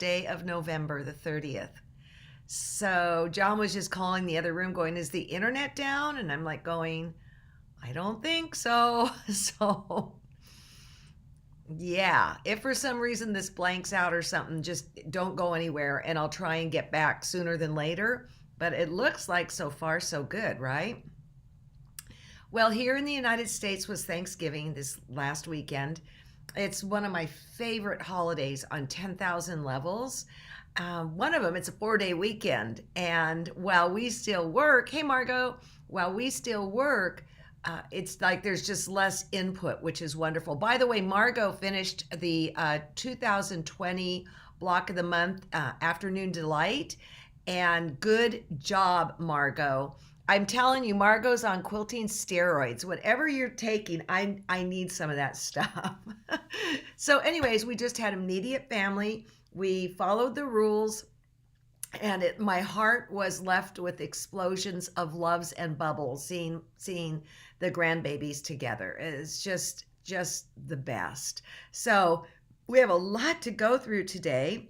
day of November, the 30th. So John was just calling the other room going, is the internet down? And I'm like going, I don't think so. So yeah, if for some reason this blanks out or something, just don't go anywhere and I'll try and get back sooner than later. But it looks like so far so good, right? Well, here in the United States was Thanksgiving this last weekend. It's one of my favorite holidays on 10,000 levels. One of them, it's a 4-day weekend. And while we still work, hey, Margot, while we still work, it's like there's just less input, which is wonderful. By the way, Margot finished the 2020 block of the month, Afternoon Delight. And good job, Margot. I'm telling you, Margot's on quilting steroids. Whatever you're taking, I need some of that stuff. So anyways, we just had immediate family. We followed the rules, and my heart was left with explosions of loves and bubbles seeing the grandbabies together. It's just the best. So we have a lot to go through today.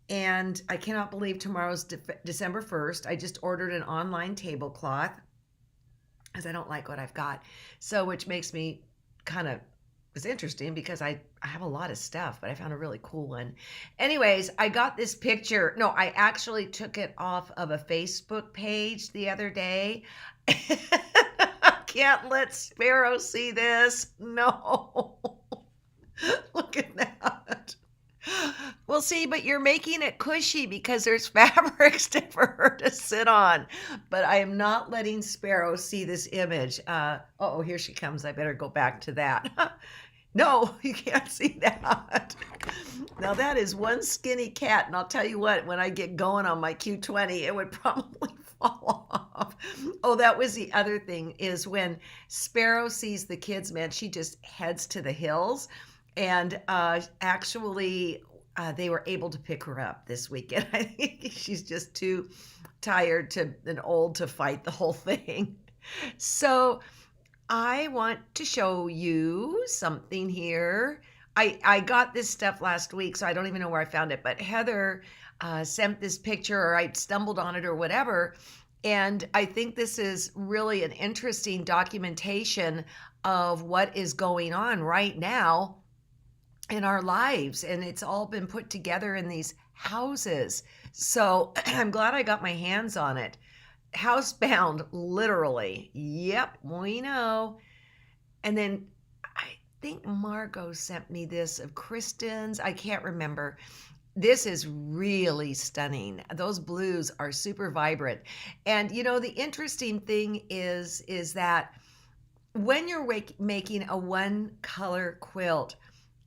And I cannot believe tomorrow's December 1st. I just ordered an online tablecloth because I don't like what I've got. So, which makes me it's interesting because I have a lot of stuff, but I found a really cool one. Anyways, I got this picture. No, I actually took it off of a Facebook page the other day. I can't let Sparrow see this. No. Look at that. Well, see, but you're making it cushy because there's fabrics for her to sit on. But I am not letting Sparrow see this image. Oh, here she comes. I better go back to that. No, you can't see that. Now that is one skinny cat, and I'll tell you what, when I get going on my Q20, it would probably fall off. Oh, that was the other thing, is when Sparrow sees the kids, man, she just heads to the hills. And actually, they were able to pick her up this weekend. I think she's just too tired and old to fight the whole thing. So I want to show you something here. I got this stuff last week, so I don't even know where I found it. But Heather sent this picture, or I stumbled on it or whatever. And I think this is really an interesting documentation of what is going on right now in our lives, and it's all been put together in these houses. So I'm glad I got my hands on it. Housebound, literally. Yep, we know. And then I think Margot sent me this of Kristen's. I can't remember. This is really stunning. Those blues are super vibrant. And you know, the interesting thing is that when you're making a one color quilt,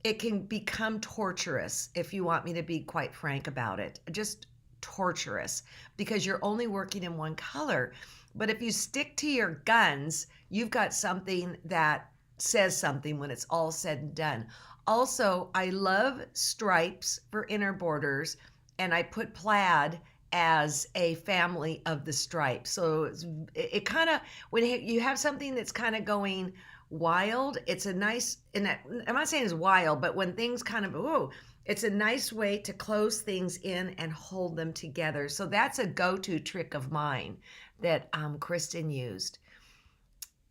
it can become torturous, if you want me to be quite frank about it. Just torturous, because you're only working in one color. But if you stick to your guns, you've got something that says something when it's all said and done. Also, I love stripes for inner borders, and I put plaid as a family of the stripes. So it kind of, when you have something that's kind of going wild, it's a nice, and I'm not saying it's wild, but when things kind of, it's a nice way to close things in and hold them together. So that's a go-to trick of mine that Kristen used.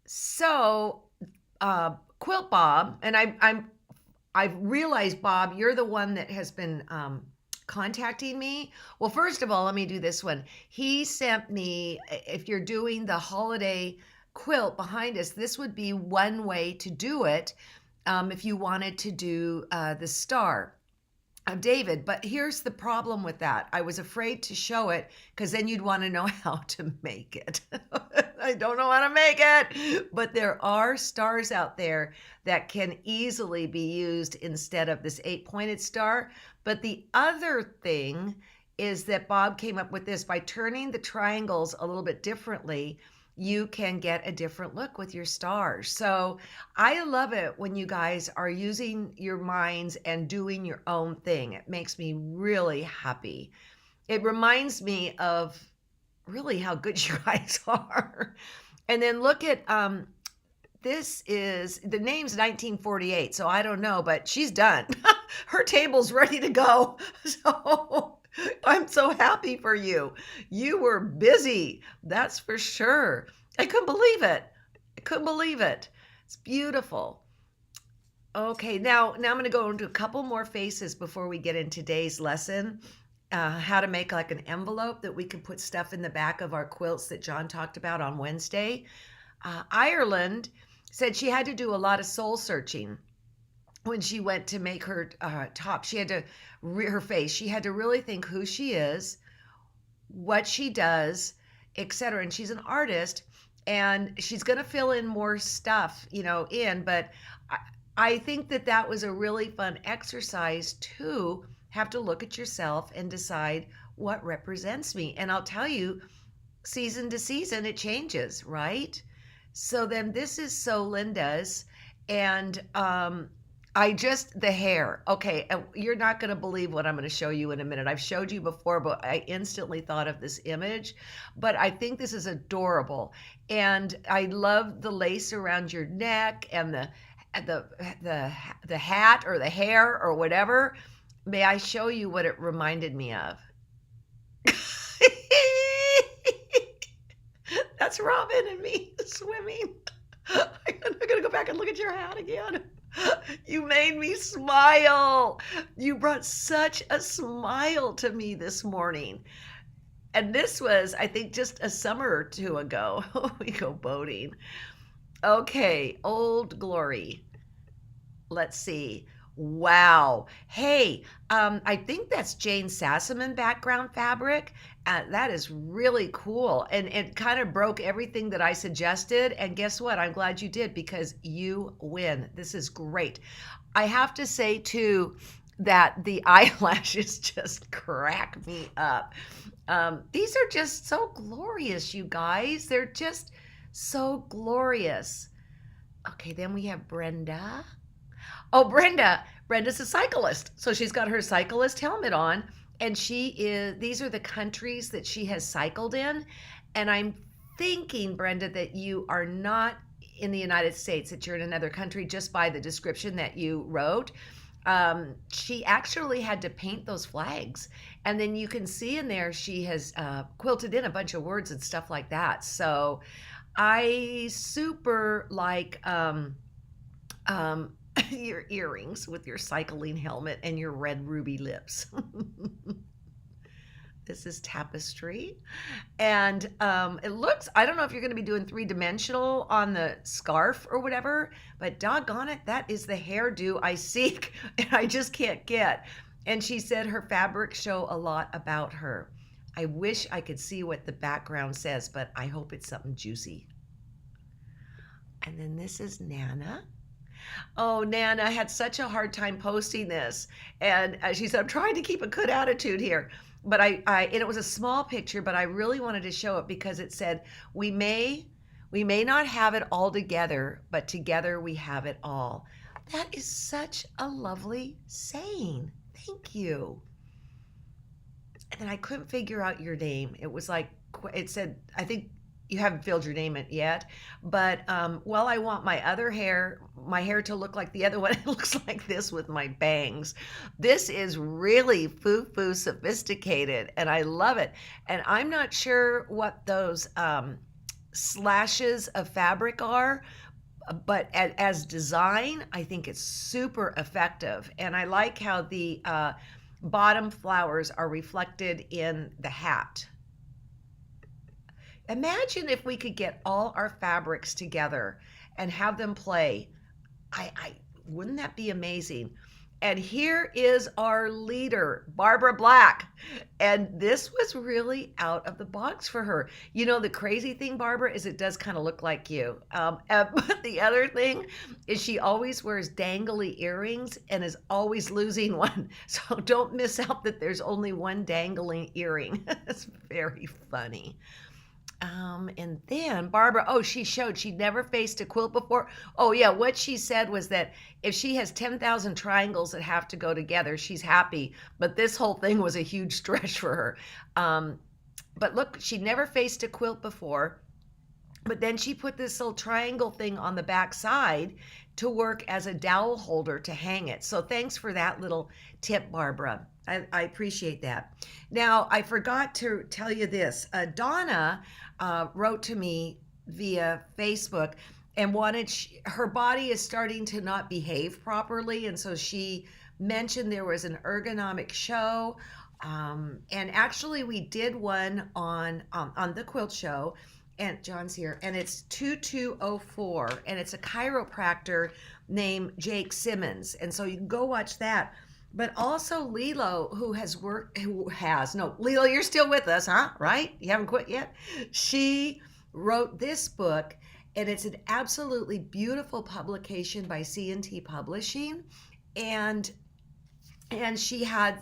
So Quilt Bob, and I've realized, Bob, you're the one that has been contacting me. Well, first of all, let me do this one. He sent me, if you're doing the holiday quilt behind us, this would be one way to do it if you wanted to do the star of David. But here's the problem with that. I was afraid to show it because then you'd want to know how to make it. I don't know how to make it, but there are stars out there that can easily be used instead of this 8-pointed star. But the other thing is that Bob came up with this: by turning the triangles a little bit differently, you can get a different look with your stars. So I love it when you guys are using your minds and doing your own thing. It makes me really happy. It reminds me of really how good you guys are. And then look at, this is, the name's 1948, so I don't know, but she's done. Her table's ready to go. So I'm so happy for you. You were busy. That's for sure. I couldn't believe it. I couldn't believe it. It's beautiful. Okay, now I'm going to go into a couple more faces before we get in today's lesson. How to make like an envelope that we can put stuff in the back of our quilts that John talked about on Wednesday. Ireland said she had to do a lot of soul searching when she went to make her top. She had to her face. She had to really think who she is, what she does, etc. And she's an artist, and she's going to fill in more stuff, but I, I think that that was a really fun exercise to have to look at yourself and decide what represents me. And I'll tell you, season to season, it changes, right? So then this is so Linda's, and the hair. Okay, you're not going to believe what I'm going to show you in a minute. I've showed you before, but I instantly thought of this image. But I think this is adorable, and I love the lace around your neck and the hat or the hair or whatever. May I show you what it reminded me of? That's Robin and me swimming. I'm going to go back and look at your hat again. You made me smile. You brought such a smile to me this morning. And this was, I think, just a summer or two ago. We go boating. Okay, Old Glory. Let's see. Wow. Hey, I think that's Jane Sassaman background fabric. That is really cool. And it kind of broke everything that I suggested. And guess what? I'm glad you did, because you win. This is great. I have to say, too, that the eyelashes just crack me up. These are just so glorious, you guys. They're just so glorious. Okay, then we have Brenda. Oh, Brenda's a cyclist. So she's got her cyclist helmet on, and these are the countries that she has cycled in. And I'm thinking, Brenda, that you are not in the United States, that you're in another country, just by the description that you wrote. She actually had to paint those flags. And then you can see in there, she has quilted in a bunch of words and stuff like that. So I super like your earrings with your cycling helmet and your red ruby lips. This is Tapestry. And it looks, I don't know if you're going to be doing 3-dimensional on the scarf or whatever, but doggone it, that is the hairdo I seek and I just can't get. And she said her fabrics show a lot about her. I wish I could see what the background says, but I hope it's something juicy. And then this is Nana. Oh, Nana had such a hard time posting this. And she said, I'm trying to keep a good attitude here. But and it was a small picture, but I really wanted to show it because it said, we may not have it all together, but together we have it all. That is such a lovely saying. Thank you. And then I couldn't figure out your name. It was like, it said, I think you haven't filled your name in yet, but I want my hair to look like the other one. It looks like this with my bangs. This is really foo-foo sophisticated, and I love it. And I'm not sure what those slashes of fabric are, but as design, I think it's super effective. And I like how the bottom flowers are reflected in the hat. Imagine if we could get all our fabrics together and have them play. I wouldn't that be amazing? And here is our leader, Barbara Black. And this was really out of the box for her. You know, the crazy thing, Barbara, is it does kind of look like you. But the other thing is she always wears dangly earrings and is always losing one. So don't miss out that there's only one dangling earring. It's very funny. And then Barbara, she showed she'd never faced a quilt before. Oh yeah, what she said was that if she has 10,000 triangles that have to go together, she's happy. But this whole thing was a huge stretch for her. But look, she'd never faced a quilt before. But then she put this little triangle thing on the back side to work as a dowel holder to hang it. So thanks for that little tip, Barbara. I appreciate that. Now, I forgot to tell you this. Donna wrote to me via Facebook and her body is starting to not behave properly. And so she mentioned there was an ergonomic show. And actually, we did one on the quilt show. And John's here, and it's 2204, and it's a chiropractor named Jake Simmons. And so you can go watch that. But also Lilo, no, Lilo, you're still with us, huh? Right? You haven't quit yet? She wrote this book, and it's an absolutely beautiful publication by C&T Publishing. And she had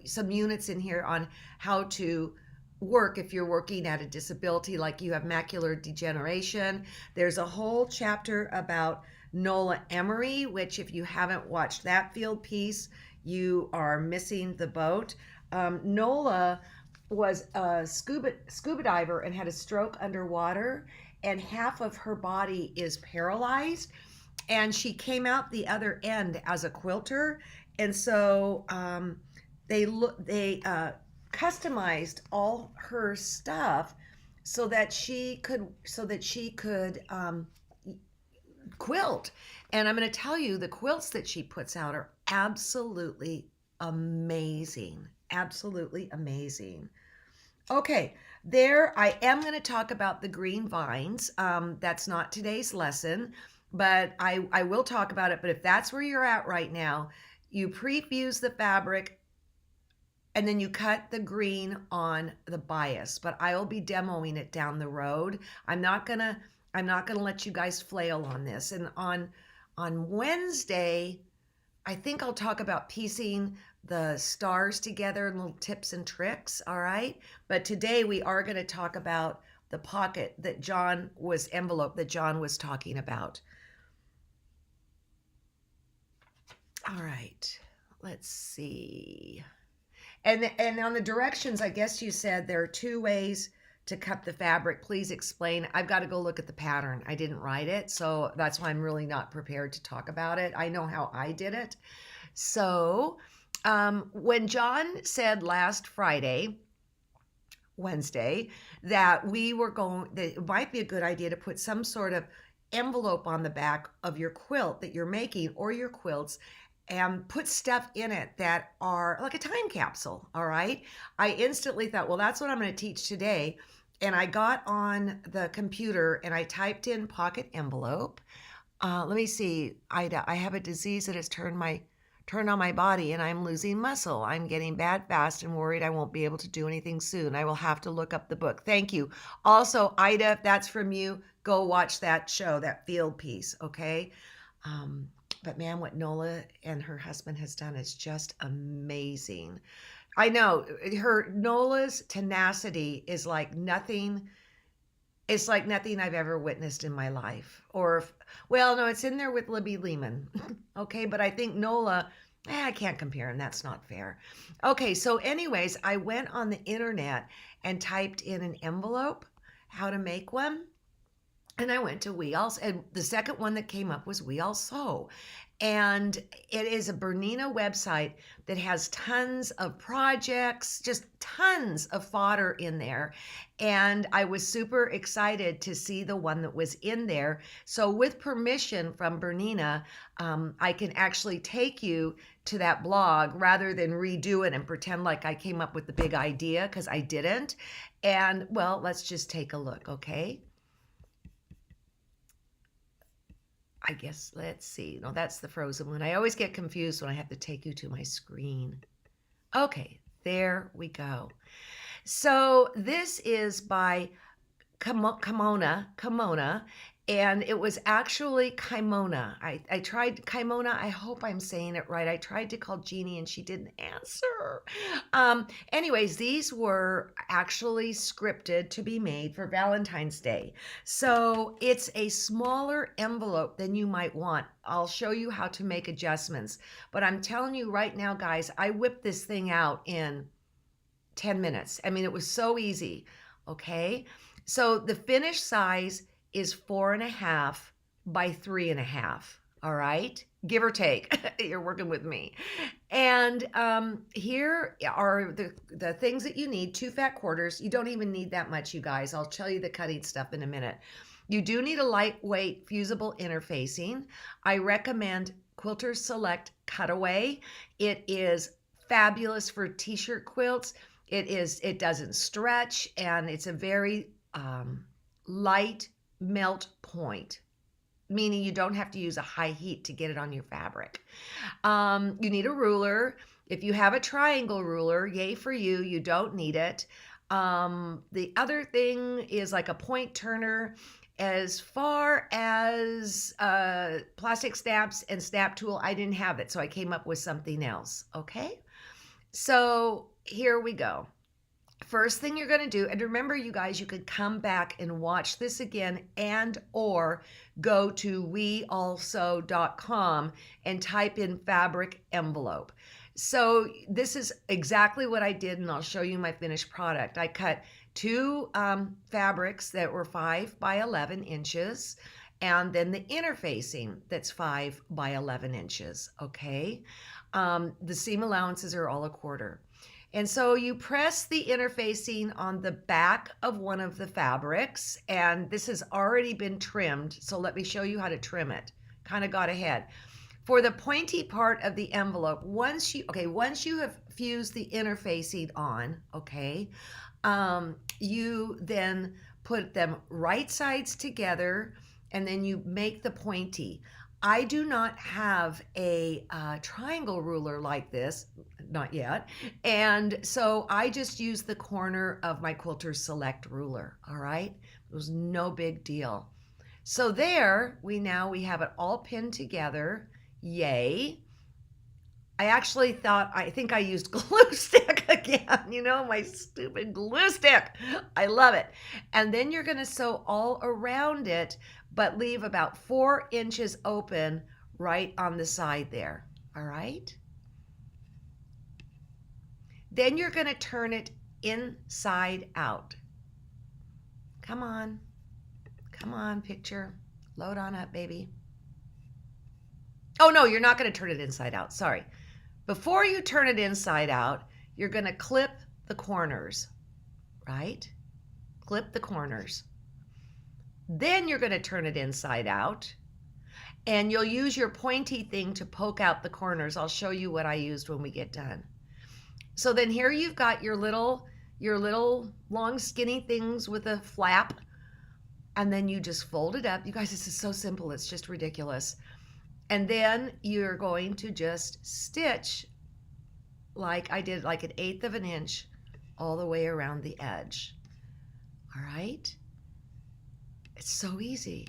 some units in here on how to work if you're working at a disability, like you have macular degeneration. There's a whole chapter about Nola Emery, which if you haven't watched that field piece, you are missing the boat. Nola was a scuba diver and had a stroke underwater, and half of her body is paralyzed. And she came out the other end as a quilter, and so they customized all her stuff so that she could quilt. And I'm going to tell you, the quilts that she puts out are absolutely amazing. Absolutely amazing. Okay, there I am going to talk about the green vines. That's not today's lesson, but I will talk about it. But if that's where you're at right now, you prefuse the fabric and then you cut the green on the bias. But I will be demoing it down the road. I'm not gonna let you guys flail on this. And on Wednesday, I think I'll talk about piecing the stars together and little tips and tricks, all right? But today we are going to talk about the envelope that John was talking about. All right, let's see. And on the directions, I guess you said there are 2 ways to cut the fabric. Please explain. I've got to go look at the pattern. I didn't write it, so that's why I'm really not prepared to talk about it. I know how I did it. So when John said last Wednesday, that it might be a good idea to put some sort of envelope on the back of your quilt that you're making or your quilts, and put stuff in it that are like a time capsule, all right? I instantly thought, well, that's what I'm going to teach today. And I got on the computer and I typed in pocket envelope. Let me see, Ida, I have a disease that has turned on my body and I'm losing muscle. I'm getting bad fast and worried I won't be able to do anything soon. I will have to look up the book. Thank you. Also, Ida, if that's from you, go watch that show, that field piece, okay? But man, what Nola and her husband has done is just amazing. I know Nola's tenacity is like nothing. It's like nothing I've ever witnessed in my life. Well, no, it's in there with Libby Lehman. Okay, but I think Nola, I can't compare him. That's not fair. Okay, so anyways, I went on the internet and typed in an envelope, how to make one. And I went to We All, and the second one that came up was We All Sew. And it is a Bernina website that has tons of projects, just tons of fodder in there. And I was super excited to see the one that was in there. So with permission from Bernina, I can actually take you to that blog rather than redo it and pretend like I came up with the big idea, because I didn't. And well, let's just take a look, okay? I guess, let's see. No, that's the frozen one. I always get confused when I have to take you to my screen. Okay, there we go. So this is by Kimona, and it was actually Kimona. I tried Kimona. I hope I'm saying it right. I tried to call Jeannie and she didn't answer. Anyways, these were actually scripted to be made for Valentine's Day. So it's a smaller envelope than you might want. I'll show you how to make adjustments. But I'm telling you right now, guys, I whipped this thing out in 10 minutes. I mean, it was so easy. Okay. So the finished size is 4.5 by 3.5. All right, give or take. You're working with me. And here are the things that you need. 2 fat quarters. You don't even need that much, you guys. I'll tell you the cutting stuff in a minute. You do need a lightweight fusible interfacing. I recommend Quilter Select Cutaway. It is fabulous for t-shirt quilts. It doesn't stretch, and it's a very light melt point, meaning you don't have to use a high heat to get it on your fabric. You need a ruler. If you have a triangle ruler, yay for you. You don't need it. The other thing is like a point turner. As far as plastic snaps and snap tool, I didn't have it, so I came up with something else. Okay, so here we go. First thing you're going to do, and remember, you guys, you could come back and watch this again, and or go to wealso.com and type in fabric envelope. So this is exactly what I did, and I'll show you my finished product. I cut 2 fabrics that were 5 by 11 inches, and then the interfacing that's 5 by 11 inches, okay? The seam allowances are all 1/4. And so you press the interfacing on the back of one of the fabrics, and this has already been trimmed, so let me show you how to trim it. Kind of got ahead. For the pointy part of the envelope, once you have fused the interfacing on, okay, you then put them right sides together, and then you make the pointy. I do not have a triangle ruler like this, not yet, and so I just use the corner of my Quilter Select ruler, all right? It was no big deal. So there, we have it all pinned together, yay. I think I used glue stick again, my stupid glue stick. I love it. And then you're gonna sew all around it, but leave about 4 inches open right on the side there, all right? Then you're gonna turn it inside out. Come on, picture. Load on up, baby. Oh no, you're not gonna turn it inside out, sorry. Before you turn it inside out, you're gonna clip the corners, right? Clip the corners. Then you're gonna turn it inside out, and you'll use your pointy thing to poke out the corners. I'll show you what I used when we get done. So then here you've got your little long skinny things with a flap, and then you just fold it up. You guys, this is so simple, it's just ridiculous. And then you're going to just stitch like I did, like 1/8 of an inch all the way around the edge. All right? It's so easy.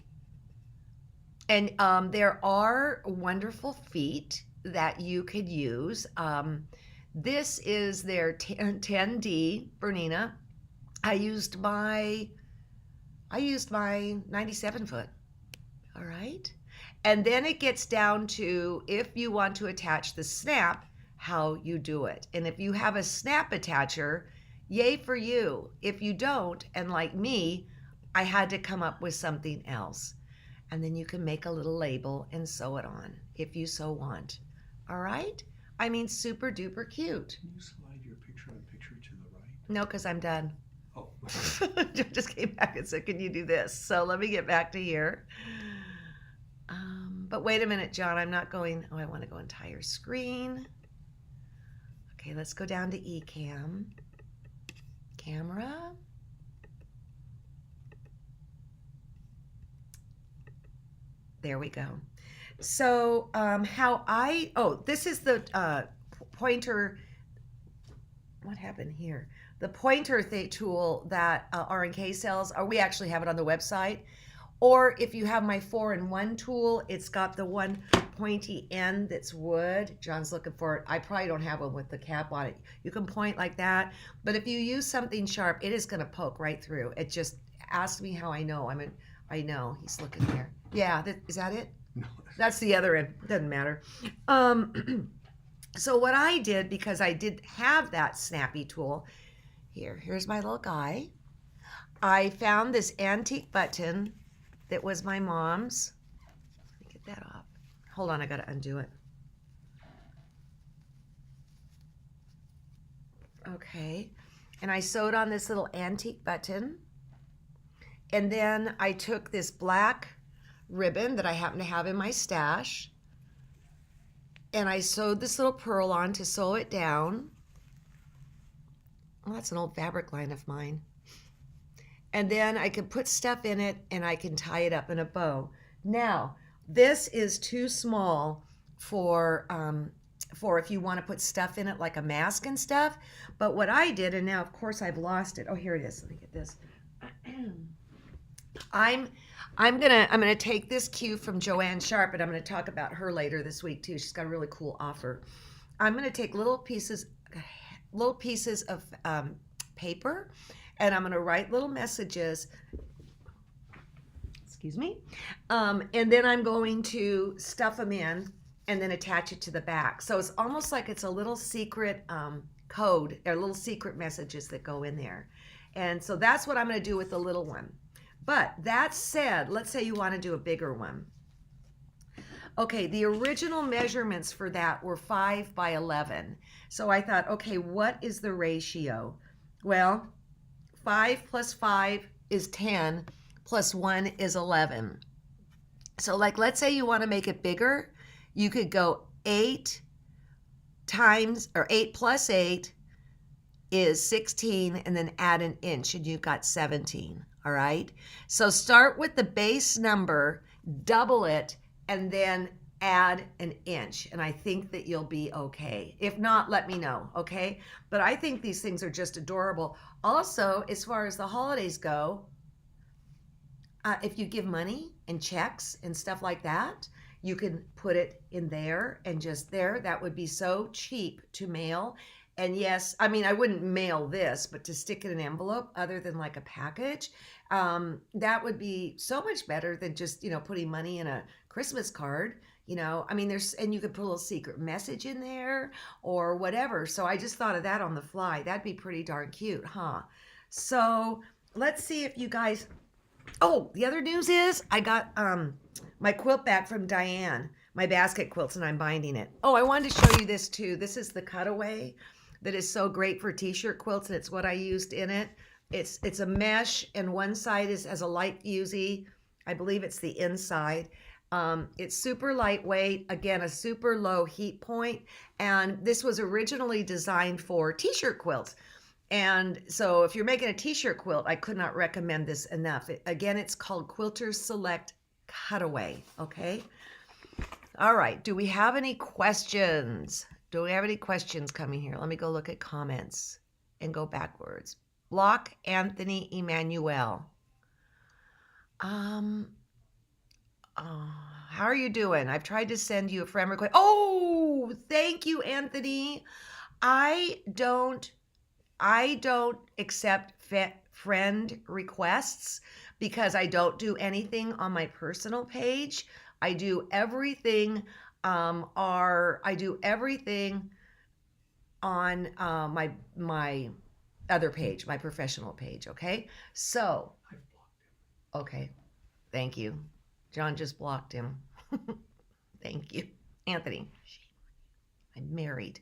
And there are wonderful feet that you could use. This is their 10D Bernina. I used my 97 foot. All right? And then it gets down to, if you want to attach the snap, how you do it. And if you have a snap attacher, yay for you. If you don't, and like me, I had to come up with something else. And then you can make a little label and sew it on if you so want. All right? I mean, super duper cute. Can you slide your picture to the right? No, because I'm done. Oh. Just came back and said, can you do this? So let me get back to here. But wait a minute, John, I'm not going, I want to go entire screen. Okay, let's go down to eCam. Camera. There we go. So this is the pointer, what happened here? The pointer tool that R&K sells, or we actually have it on the website. Or if you have my 4-in-1 tool, it's got the one pointy end that's wood. John's looking for it. I probably don't have one with the cap on it. You can point like that. But if you use something sharp, it is going to poke right through. It just asked me how I know. I know. He's looking there. Yeah, is that it? No. That's the other end. Doesn't matter. So what I did, because I did have that snappy tool, here's my little guy. I found this antique button that was my mom's. Let me get that off. Hold on, I gotta undo it. Okay, and I sewed on this little antique button, and then I took this black ribbon that I happen to have in my stash, and I sewed this little purl on to sew it down. Well, that's an old fabric line of mine. And then I can put stuff in it and I can tie it up in a bow. Now, this is too small for if you want to put stuff in it like a mask and stuff. But what I did, and now of course I've lost it. Oh, here it is. Let me get this. I'm gonna take this cue from Joanne Sharp, and I'm gonna talk about her later this week too. She's got a really cool offer. I'm gonna take little pieces of paper, and I'm gonna write little messages. Excuse me, and then I'm going to stuff them in and then attach it to the back. So it's almost like it's a little secret code or little secret messages that go in there. And so that's what I'm going to do with the little one. But that said, let's say you want to do a bigger one. Okay, the original measurements for that were 5 by 11. So I thought, okay, what is the ratio? Well, 5 plus 5 is 10, plus 1 is 11. So like, let's say you want to make it bigger, you could go 8 plus 8 is 16, and then add an inch, and you've got 17. All right. So start with the base number, double it, and then add an inch. And I think that you'll be okay. If not, let me know. Okay. But I think these things are just adorable. Also, as far as the holidays go, if you give money and checks and stuff like that, you can put it in there and just there. That would be so cheap to mail. And yes, I mean, I wouldn't mail this, but to stick in an envelope other than like a package, that would be so much better than just, putting money in a Christmas card. I mean, and you could put a little secret message in there or whatever. So I just thought of that on the fly. That'd be pretty darn cute, huh? So let's see if you guys, oh, the other news is I got my quilt back from Diane, my basket quilts, and I'm binding it. Oh, I wanted to show you this too. This is the cutaway that is so great for t-shirt quilts, and it's what I used in it. It's a mesh, and one side has a light fusee. I believe it's the inside. It's super lightweight, again, a super low heat point, and this was originally designed for t-shirt quilts. And so if you're making a t-shirt quilt, I could not recommend this enough. Again, it's called Quilter Select Cutaway, okay? All right, do we have any questions? Do we have any questions coming here? Let me go look at comments and go backwards. Block Anthony Emmanuel. How are you doing? I've tried to send you a friend request. Oh, thank you, Anthony. I don't accept friend requests because I don't do anything on my personal page. I do everything on my other page, my professional page, okay? So, okay, thank you. John just blocked him. Thank you. Anthony, I'm married.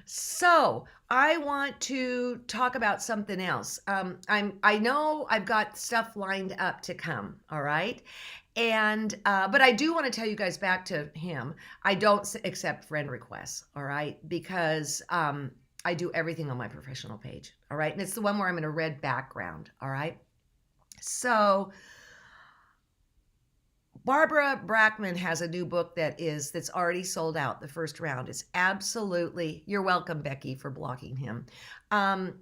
So I want to talk about something else. I know I've got stuff lined up to come. All right. And, but I do want to tell you guys back to him. I don't accept friend requests. All right. Because, I do everything on my professional page. All right. And it's the one where I'm in a red background. All right. So Barbara Brackman has a new book that's already sold out. The first round is absolutely, you're welcome, Becky, for blocking him.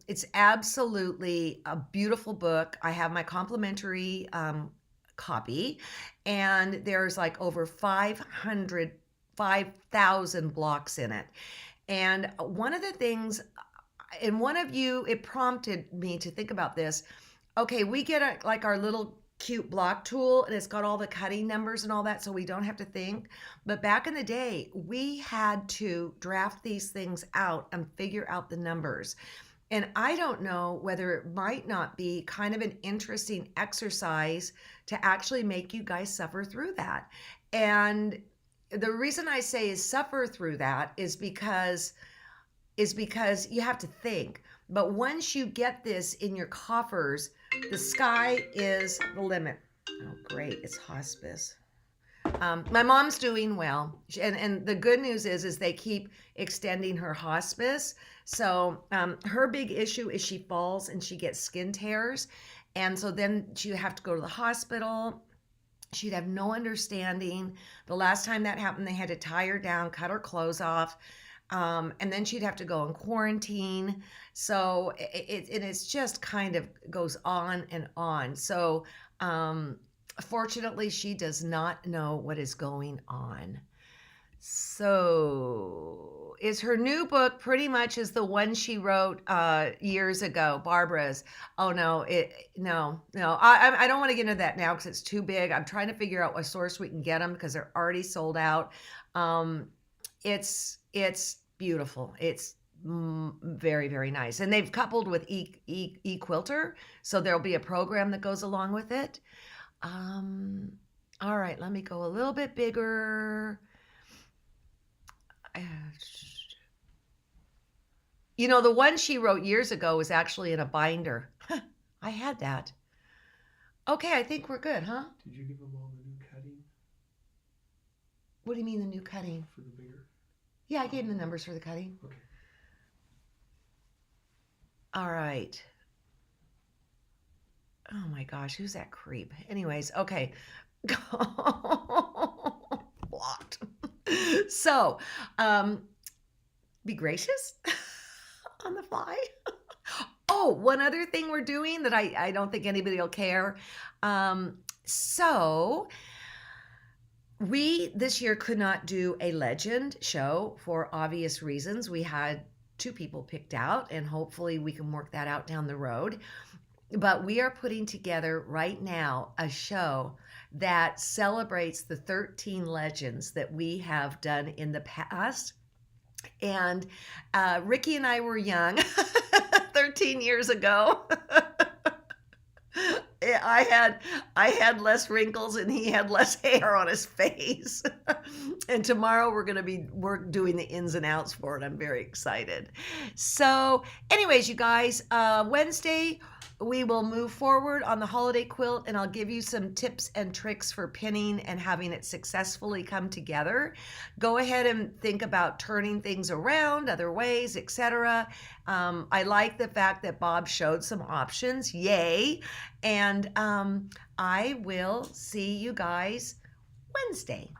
It's absolutely a beautiful book. I have my complimentary copy, and there's like over 5,000 blocks in it. And one of the things, and one of you, it prompted me to think about this. Okay, we get like our little cute block tool, and it's got all the cutting numbers and all that, so we don't have to think. But back in the day, we had to draft these things out and figure out the numbers. And I don't know whether it might not be kind of an interesting exercise to actually make you guys suffer through that. And the reason I say is suffer through that is because you have to think. But once you get this in your coffers, the sky is the limit. Oh, great. It's hospice. My mom's doing well. And the good news is they keep extending her hospice. So her big issue is she falls and she gets skin tears. And so then she'd have to go to the hospital. She'd have no understanding. The last time that happened, they had to tie her down, cut her clothes off. And then she'd have to go in quarantine. So it's just kind of goes on and on. So fortunately, she does not know what is going on. So is her new book pretty much as the one she wrote years ago, Barbara's? Oh no, no. I don't want to get into that now because it's too big. I'm trying to figure out what source we can get them because they're already sold out. It's beautiful. It's very, very nice, and they've coupled with Quilter, so there'll be a program that goes along with it. All right, let me go a little bit bigger. You know, the one she wrote years ago was actually in a binder. I had that. Okay, I think we're good, huh? Did you give them all the new cutting What do you mean the new cutting? for the bigger? Yeah, I gave them the numbers for the cutting. Okay. All right. Oh my gosh, who's that creep? Anyways, okay. Blocked. So, be gracious on the fly. Oh, one other thing we're doing that I don't think anybody will care. So we this year could not do a legend show for obvious reasons. We had 2 people picked out, and hopefully we can work that out down the road. But we are putting together right now a show that celebrates the 13 legends that we have done in the past. And Ricky and I were young 13 years ago. I had less wrinkles and he had less hair on his face. And tomorrow we're doing the ins and outs for it. I'm very excited. So anyways, you guys, Wednesday we will move forward on the holiday quilt, and I'll give you some tips and tricks for pinning and having it successfully come together. Go ahead and think about turning things around, other ways, etc. I like the fact that Bob showed some options. Yay. And I will see you guys Wednesday.